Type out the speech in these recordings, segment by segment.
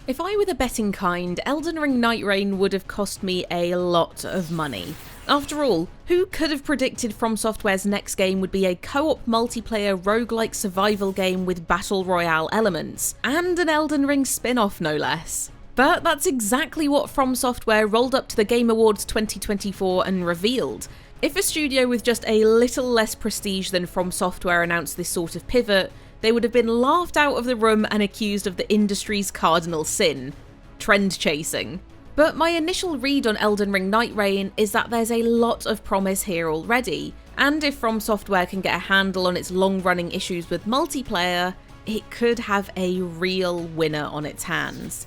If I were the betting kind, Elden Ring Nightreign would have cost me a lot of money. After all, who could have predicted FromSoftware's next game would be a co-op multiplayer roguelike survival game with battle royale elements, and an Elden Ring spin-off no less? But that's exactly what FromSoftware rolled up to the Game Awards 2024 and revealed. If a studio with just a little less prestige than FromSoftware announced this sort of pivot, they would have been laughed out of the room and accused of the industry's cardinal sin: trend chasing. But my initial read on Elden Ring Nightreign is that there's a lot of promise here already, and if FromSoftware can get a handle on its long-running issues with multiplayer, it could have a real winner on its hands.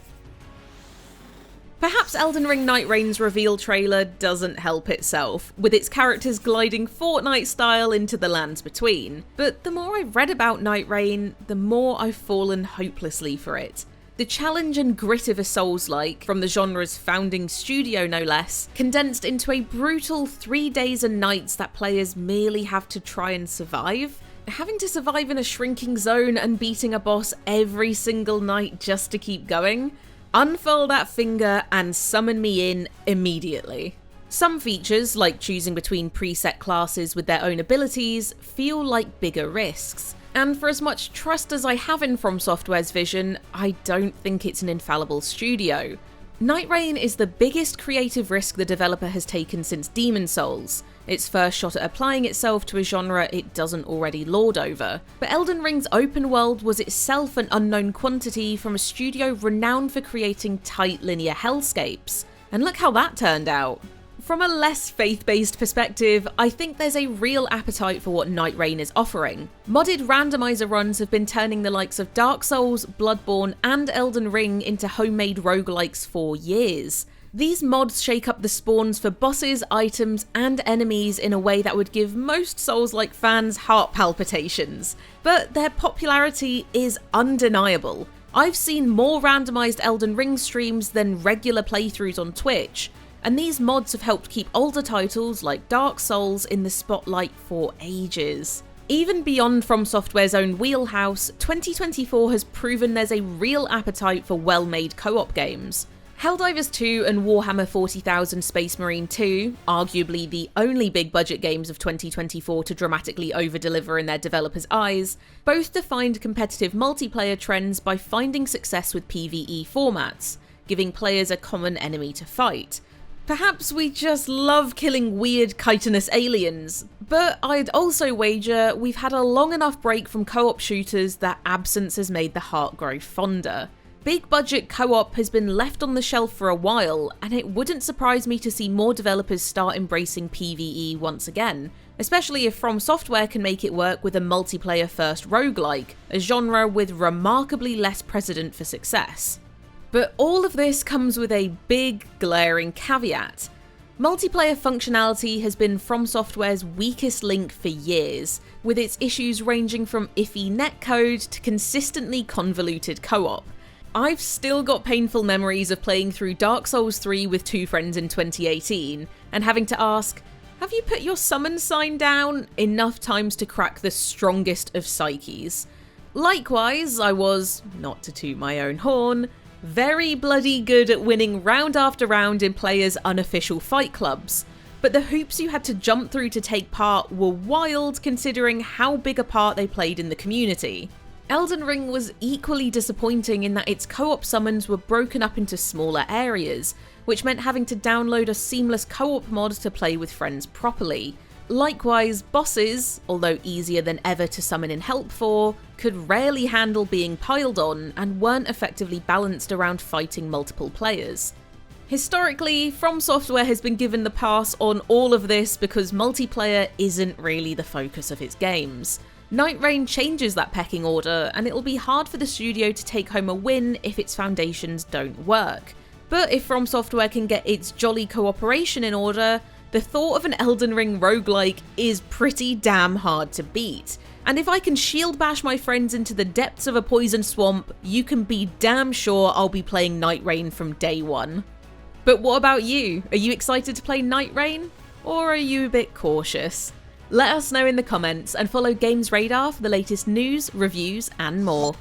Perhaps Elden Ring Nightreign's reveal trailer doesn't help itself, with its characters gliding Fortnite-style into the lands between, but the more I've read about Nightreign, the more I've fallen hopelessly for it. The challenge and grit of a Souls-like, from the genre's founding studio no less, condensed into a brutal 3 days and nights that players merely have to try and survive. Having to survive in a shrinking zone and beating a boss every single night just to keep going? Unfurl that finger and summon me in immediately. Some features, like choosing between preset classes with their own abilities, feel like bigger risks. And for as much trust as I have in FromSoftware's vision, I don't think it's an infallible studio. Nightreign is the biggest creative risk the developer has taken since Demon's Souls, its first shot at applying itself to a genre it doesn't already lord over. But Elden Ring's open world was itself an unknown quantity from a studio renowned for creating tight linear hellscapes. And look how that turned out. From a less faith-based perspective, I think there's a real appetite for what Nightreign is offering. Modded randomizer runs have been turning the likes of Dark Souls, Bloodborne, and Elden Ring into homemade roguelikes for years. These mods shake up the spawns for bosses, items, and enemies in a way that would give most Souls-like fans heart palpitations. But their popularity is undeniable. I've seen more randomized Elden Ring streams than regular playthroughs on Twitch, and these mods have helped keep older titles like Dark Souls in the spotlight for ages. Even beyond FromSoftware's own wheelhouse, 2024 has proven there's a real appetite for well-made co-op games. Helldivers 2 and Warhammer 40,000 Space Marine 2, arguably the only big-budget games of 2024 to dramatically over-deliver in their developers' eyes, both defined competitive multiplayer trends by finding success with PvE formats, giving players a common enemy to fight. Perhaps we just love killing weird chitinous aliens, but I'd also wager we've had a long enough break from co-op shooters that absence has made the heart grow fonder. Big budget co-op has been left on the shelf for a while, and it wouldn't surprise me to see more developers start embracing PvE once again, especially if FromSoftware can make it work with a multiplayer-first roguelike, a genre with remarkably less precedent for success. But all of this comes with a big, glaring caveat. Multiplayer functionality has been FromSoftware's weakest link for years, with its issues ranging from iffy netcode to consistently convoluted co-op. I've still got painful memories of playing through Dark Souls 3 with 2 friends in 2018, and having to ask, have you put your summon sign down enough times to crack the strongest of psyches? Likewise, I was, not to toot my own horn, very bloody good at winning round after round in players' unofficial fight clubs, but the hoops you had to jump through to take part were wild considering how big a part they played in the community. Elden Ring was equally disappointing in that its co-op summons were broken up into smaller areas, which meant having to download a seamless co-op mod to play with friends properly. Likewise, bosses, although easier than ever to summon in help for, could rarely handle being piled on and weren't effectively balanced around fighting multiple players. Historically, FromSoftware has been given the pass on all of this because multiplayer isn't really the focus of its games. Nightreign changes that pecking order, and it'll be hard for the studio to take home a win if its foundations don't work. But if FromSoftware can get its jolly cooperation in order, the thought of an Elden Ring roguelike is pretty damn hard to beat. And if I can shield bash my friends into the depths of a poison swamp, you can be damn sure I'll be playing Nightreign from day one. But what about you? Are you excited to play Nightreign? Or are you a bit cautious? Let us know in the comments and follow GamesRadar for the latest news, reviews, and more.